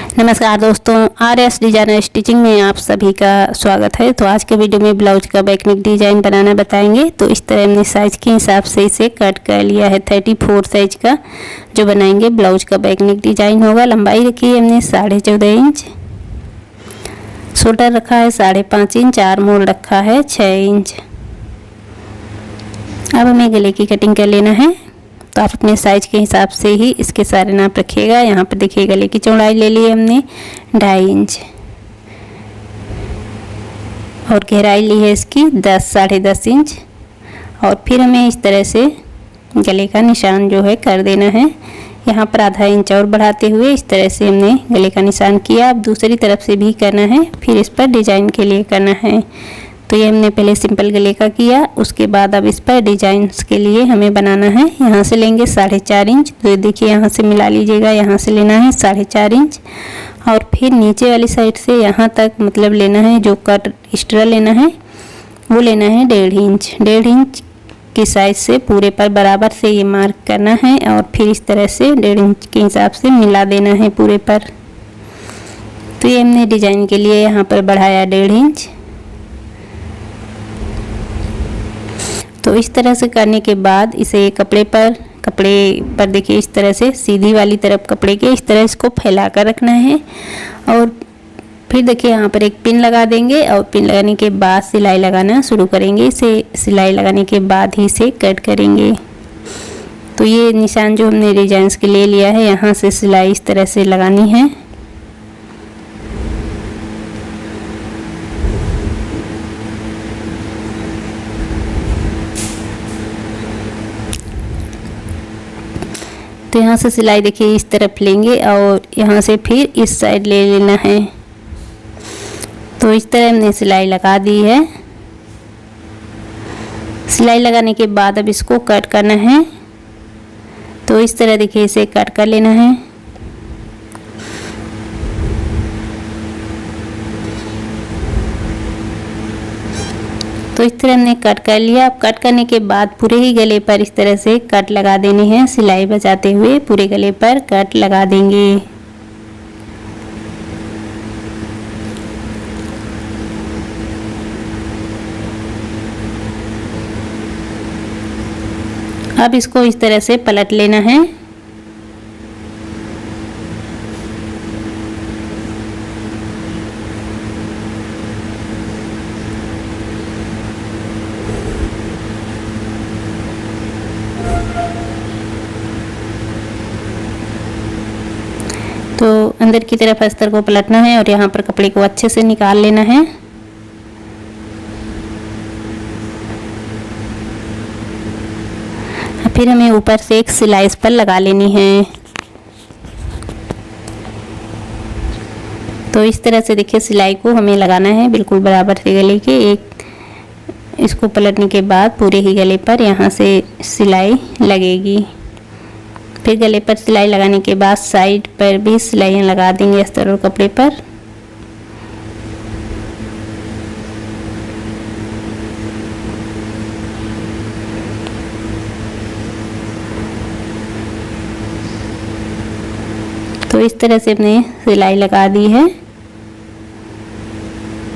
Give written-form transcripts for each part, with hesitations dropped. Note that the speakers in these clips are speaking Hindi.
नमस्कार दोस्तों, RS डिजाइनर स्टिचिंग में आप सभी का स्वागत है। तो आज के वीडियो में ब्लाउज का बैकनेक डिज़ाइन बनाना बताएंगे। तो इस तरह हमने साइज़ के हिसाब से इसे कट कर लिया है। 34 साइज का जो बनाएंगे ब्लाउज का बैकनेक डिज़ाइन होगा। लंबाई रखी है हमने 14.5 इंच, शोल्डर रखा है 5.5 इंच, आर्म होल रखा है 6 इंच। अब हमें गले की कटिंग कर लेना है। तो आप अपने साइज के हिसाब से ही इसके सारे नाप रखिएगा। यहाँ पर देखिए गले की चौड़ाई ले ली हमने 2.5 इंच और गहराई ली है इसकी 10-10.5 इंच। और फिर हमें इस तरह से गले का निशान जो है कर देना है। यहाँ पर आधा इंच और बढ़ाते हुए इस तरह से हमने गले का निशान किया। अब दूसरी तरफ से भी करना है, फिर इस पर डिजाइन के लिए करना है। तो ये हमने पहले सिंपल गले का किया, उसके बाद अब इस पर डिजाइन्स के लिए हमें बनाना है। यहाँ से लेंगे 4.5 इंच, तो देखिए यहाँ से मिला लीजिएगा। यहाँ से लेना है 4.5 इंच और फिर नीचे वाली साइड से यहाँ तक मतलब लेना है, जो कट एक्स्ट्रा लेना है वो लेना है 1.5 इंच। 1.5 इंच की साइज से पूरे पर बराबर से ये मार्क करना है और फिर इस तरह से 1.5 इंच के हिसाब से मिला देना है पूरे पर। तो ये हमने डिजाइन के लिए यहाँ पर बढ़ाया 1.5 इंच। तो इस तरह से करने के बाद इसे कपड़े पर देखिए इस तरह से सीधी वाली तरफ कपड़े के इस तरह इसको फैला कर रखना है। और फिर देखिए यहाँ पर एक पिन लगा देंगे और पिन लगाने के बाद सिलाई लगाना शुरू करेंगे। इसे सिलाई लगाने के बाद ही इसे कट करेंगे। तो ये निशान जो हमने डिजाइन्स के लिए लिया है, यहाँ से सिलाई इस तरह से लगानी है। तो यहाँ से सिलाई देखिए इस तरफ लेंगे और यहाँ से फिर इस साइड ले लेना है। तो इस तरह हमने सिलाई लगा दी है। सिलाई लगाने के बाद अब इसको कट करना है। तो इस तरह देखिए इसे कट कर लेना है। तो इस तरह हमने कट कर लिया। अब कट करने के बाद पूरे ही गले पर इस तरह से कट लगा देने हैं। सिलाई बचाते हुए पूरे गले पर कट लगा देंगे। अब इसको इस तरह से पलट लेना है। तो अंदर की तरफ अस्तर को पलटना है और यहाँ पर कपड़े को अच्छे से निकाल लेना है। फिर हमें ऊपर से एक सिलाई इस पर लगा लेनी है। तो इस तरह से देखिए सिलाई को हमें लगाना है बिल्कुल बराबर से गले के। एक इसको पलटने के बाद पूरे ही गले पर यहाँ से सिलाई लगेगी। फिर गले पर सिलाई लगाने के बाद साइड पर भी सिलाइयाँ लगा देंगे अस्तर और कपड़े पर। तो इस तरह से हमने सिलाई लगा दी है।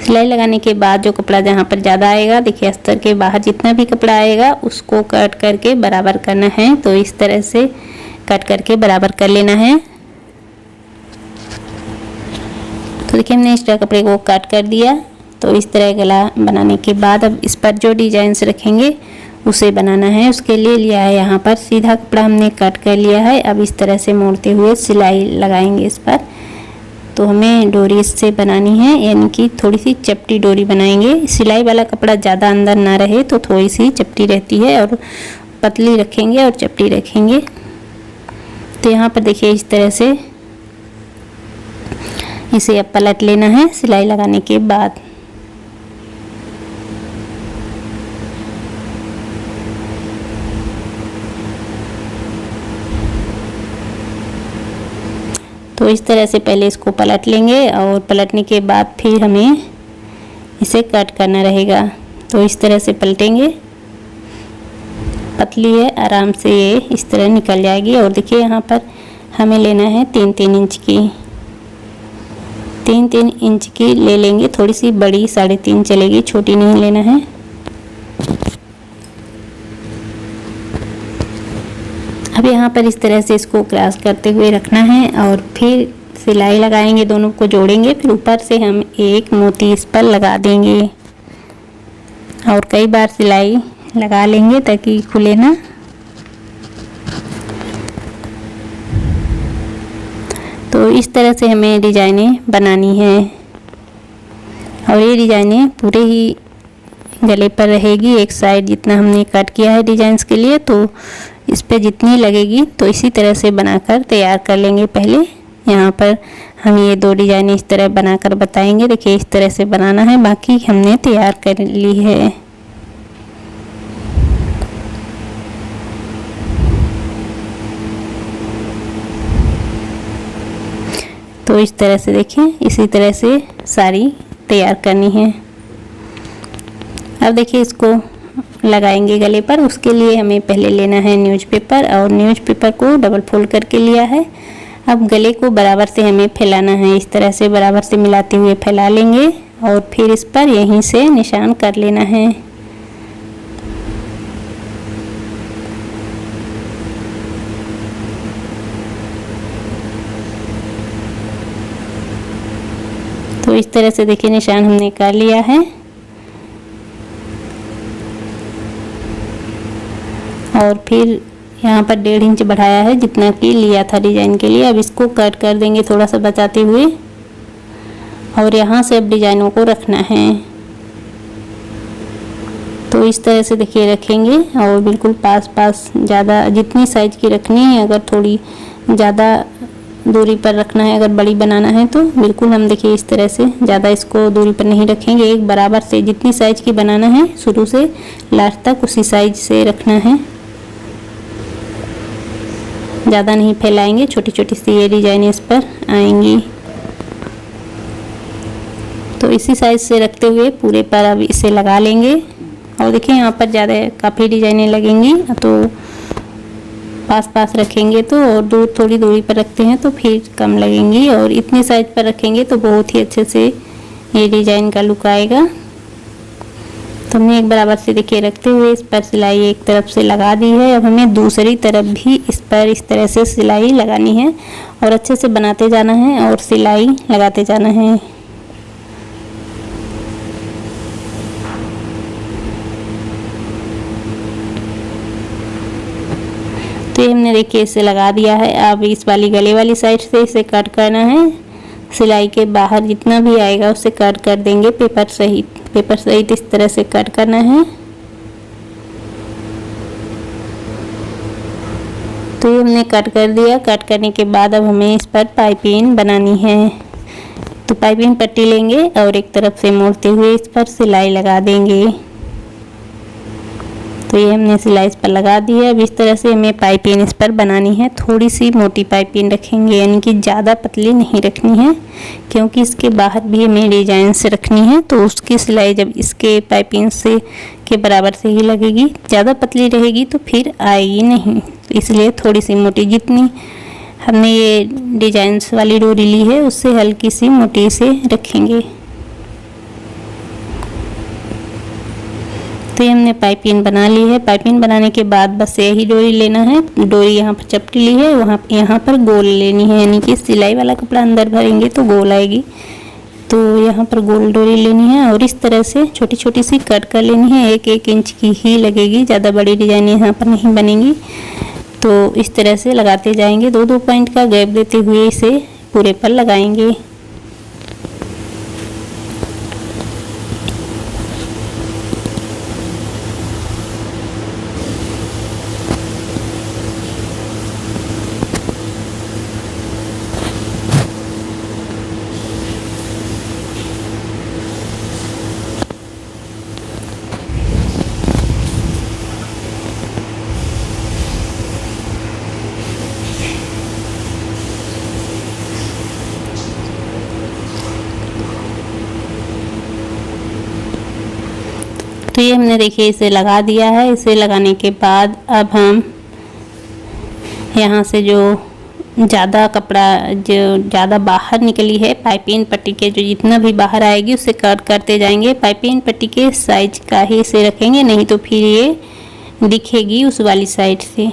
सिलाई लगाने के बाद जो कपड़ा जहाँ पर ज़्यादा आएगा, देखिए अस्तर के बाहर जितना भी कपड़ा आएगा उसको कट करके बराबर करना है। तो इस तरह से कट करके बराबर कर लेना है। तो देखिए हमने एक्स्ट्रा कपड़े को कट कर दिया। तो इस तरह गला बनाने के बाद अब इस पर जो डिजाइन्स रखेंगे उसे बनाना है। उसके लिए लिया है यहाँ पर सीधा कपड़ा हमने कट कर लिया है। अब इस तरह से मोड़ते हुए सिलाई लगाएंगे इस पर। तो हमें डोरी इससे बनानी है, यानी कि थोड़ी सी चपटी डोरी बनाएंगे। सिलाई वाला कपड़ा ज़्यादा अंदर ना रहे तो थोड़ी सी चपटी रहती है, और पतली रखेंगे और चपटी रखेंगे। तो यहाँ पर देखिए इस तरह से इसे अब पलट लेना है सिलाई लगाने के बाद। तो इस तरह से पहले इसको पलट लेंगे और पलटने के बाद फिर हमें इसे कट करना रहेगा। तो इस तरह से पलटेंगे, पतली है, आराम से ये इस तरह निकल जाएगी। और देखिए यहाँ पर हमें लेना है 3-3 इंच की 3-3 इंच की ले लेंगे, थोड़ी सी बड़ी 3.5 चलेगी, छोटी नहीं लेना है। अब यहाँ पर इस तरह से इसको क्रॉस करते हुए रखना है और फिर सिलाई लगाएंगे, दोनों को जोड़ेंगे, फिर ऊपर से हम एक मोती इस पर लगा देंगे और कई बार सिलाई लगा लेंगे ताकि खुले ना। तो इस तरह से हमें डिजाइनें बनानी है और ये डिजाइनें पूरे ही गले पर रहेगी। एक साइड जितना हमने कट किया है डिजाइंस के लिए, तो इस पे जितनी लगेगी तो इसी तरह से बनाकर तैयार कर लेंगे। पहले यहाँ पर हम ये 2 डिजाइन इस तरह बनाकर बताएंगे। देखिए इस तरह से बनाना है, बाकी हमने तैयार कर ली है। तो इस तरह से देखें, इसी तरह से सारी तैयार करनी है। अब देखिए इसको लगाएंगे गले पर। उसके लिए हमें पहले लेना है न्यूज़पेपर और न्यूज़पेपर को डबल फोल्ड करके लिया है। अब गले को बराबर से हमें फैलाना है, इस तरह से बराबर से मिलाते हुए फैला लेंगे और फिर इस पर यहीं से निशान कर लेना है। तो इस तरह से देखिए निशान हमने कर लिया है और फिर यहाँ पर 1.5 इंच बढ़ाया है जितना कि लिया था डिजाइन के लिए। अब इसको कट कर देंगे थोड़ा सा बचाते हुए और यहाँ से अब डिजाइनों को रखना है। तो इस तरह से देखिए रखेंगे और बिल्कुल पास पास, ज़्यादा जितनी साइज की रखनी है, अगर थोड़ी ज़्यादा दूरी पर रखना है, अगर बड़ी बनाना है तो बिल्कुल हम देखिए इस तरह से ज़्यादा इसको दूरी पर नहीं रखेंगे। एक बराबर से जितनी साइज की बनाना है शुरू से लास्ट तक उसी साइज से रखना है, ज़्यादा नहीं फैलाएंगे। छोटी छोटी सी ये डिजाइन इस पर आएंगी। तो इसी साइज से रखते हुए पूरे पर अब इसे लगा लेंगे और देखिए यहाँ पर ज़्यादा काफ़ी डिजाइनें लगेंगी, तो पास पास रखेंगे तो, और दूर थोड़ी दूरी पर रखते हैं तो फिर कम लगेंगी, और इतनी साइज पर रखेंगे तो बहुत ही अच्छे से ये डिजाइन का लुक आएगा। तो हमने एक बराबर से देखिए रखते हुए इस पर सिलाई एक तरफ से लगा दी है। अब हमें दूसरी तरफ भी इस पर इस तरह से सिलाई लगानी है और अच्छे से बनाते जाना है और सिलाई लगाते जाना है। तो ये हमने देखिए इसे लगा दिया है। अब इस वाली गले वाली साइड से इसे कट करना है, सिलाई के बाहर जितना भी आएगा उसे कट कर देंगे पेपर सहित इस तरह से कट करना है। तो ये हमने कट कर दिया। कट करने के बाद अब हमें इस पर पाइपिंग बनानी है। तो पाइपिंग पट्टी लेंगे और एक तरफ से मोड़ते हुए इस पर सिलाई लगा देंगे। तो ये हमने सिलाई इस पर लगा दी है। अब इस तरह से हमें पाइपिंग इस पर बनानी है। थोड़ी सी मोटी पाइपिंग रखेंगे, यानी कि ज़्यादा पतली नहीं रखनी है, क्योंकि इसके बाहर भी हमें डिजाइन से रखनी है। तो उसकी सिलाई जब इसके पाइपिंग से के बराबर से ही लगेगी। ज़्यादा पतली रहेगी तो फिर आएगी नहीं, तो इसलिए थोड़ी सी मोटी, जितनी हमने ये डिजाइंस वाली डोरी ली है उससे हल्की सी मोटी से रखेंगे। तो ये हमने पाइपिंग बना ली है। पाइपिंग बनाने के बाद बस यही डोरी लेना है। डोरी यहाँ पर चपटी ली है, यहाँ पर गोल लेनी है, यानी कि सिलाई वाला कपड़ा अंदर भरेंगे तो गोल आएगी। तो यहाँ पर गोल डोरी लेनी है और इस तरह से छोटी छोटी सी कट कर लेनी है। 1-1 इंच की ही लगेगी, ज़्यादा बड़ी डिजाइन यहाँ पर नहीं बनेगी। तो इस तरह से लगाते जाएंगे, 2-2 पॉइंट का गैप देते हुए इसे पूरे पर लगाएंगे। तो ये हमने देखिए इसे लगा दिया है। इसे लगाने के बाद अब हम यहाँ से जो ज़्यादा कपड़ा जो ज़्यादा बाहर निकली है पाइपिंग पट्टी के जो जितना भी बाहर आएगी उसे कट करते जाएंगे। पाइपिंग पट्टी के साइज का ही इसे रखेंगे, नहीं तो फिर ये दिखेगी उस वाली साइड से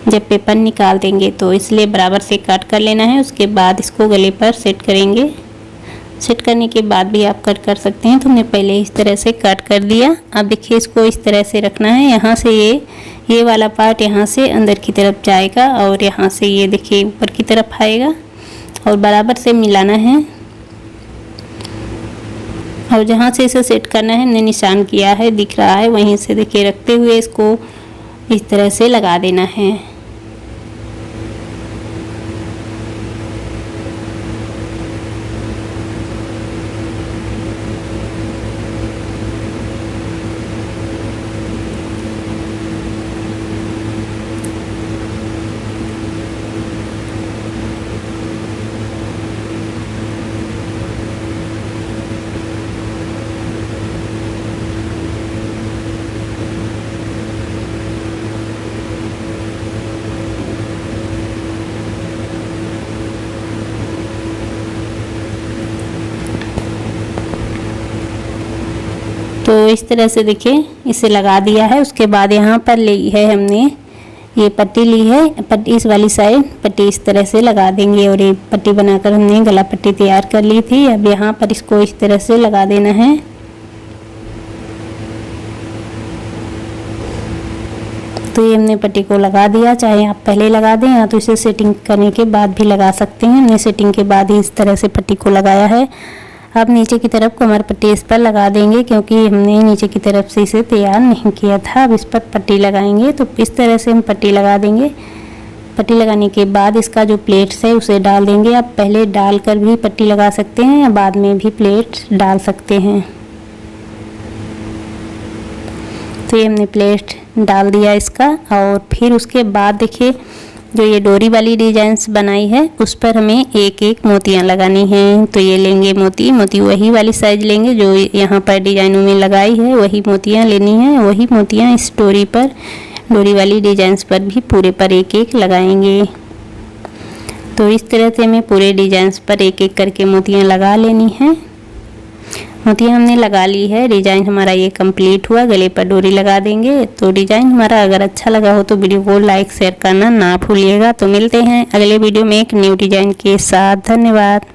जब पेपर निकाल देंगे, तो इसलिए बराबर से कट कर लेना है। उसके बाद इसको गले पर सेट करेंगे। सेट करने के बाद भी आप कट कर सकते हैं। तो हमने पहले इस तरह से कट कर दिया। अब देखिए इसको इस तरह से रखना है। यहाँ से ये वाला पार्ट यहाँ से अंदर की तरफ जाएगा और यहाँ से ये देखिए ऊपर की तरफ आएगा और बराबर से मिलाना है। और जहाँ से इसे सेट करना है हमने निशान किया है, दिख रहा है, वहीं से देखिए रखते हुए इसको इस तरह से लगा देना है। तो इस तरह से देखिए इसे लगा दिया है। उसके बाद यहाँ पर ली है हमने ये पट्टी ली है, पट्टी इस वाली साइड पट्टी इस तरह से लगा देंगे और ये पट्टी बनाकर हमने गला पट्टी तैयार कर ली थी। अब यहाँ पर इसको इस तरह से लगा देना है। तो ये हमने पट्टी को लगा दिया, चाहे आप पहले लगा दें या तो इसे सेटिंग करने के बाद भी लगा सकते हैं। हमने सेटिंग के बाद ही इस तरह से पट्टी को लगाया है। अब नीचे की तरफ कमर पट्टी इस पर लगा देंगे, क्योंकि हमने नीचे की तरफ से इसे तैयार नहीं किया था। अब इस पर पट्टी लगाएंगे। तो इस तरह से हम पट्टी लगा देंगे। पट्टी लगाने के बाद इसका जो प्लेट्स है उसे डाल देंगे। आप पहले डालकर भी पट्टी लगा सकते हैं या बाद में भी प्लेट डाल सकते हैं। तो ये हमने प्लेट डाल दिया इसका। और फिर उसके बाद देखिए जो ये डोरी वाली डिजाइन्स बनाई है उस पर हमें एक एक मोतियाँ लगानी हैं। तो ये लेंगे मोती वही वाली साइज लेंगे जो यहाँ पर डिजाइनों में लगाई है, वही मोतियाँ लेनी है। वही मोतियाँ इस डोरी वाली डिजाइन्स पर भी पूरे पर एक एक लगाएंगे। तो इस तरह से हमें पूरे डिजाइन्स पर एक एक करके मोतियाँ लगा लेनी है। मोतियाँ हमने लगा ली है। डिज़ाइन हमारा ये कंप्लीट हुआ। गले पर डोरी लगा देंगे। तो डिज़ाइन हमारा अगर अच्छा लगा हो तो वीडियो को लाइक शेयर करना ना भूलिएगा। तो मिलते हैं अगले वीडियो में एक न्यू डिज़ाइन के साथ। धन्यवाद।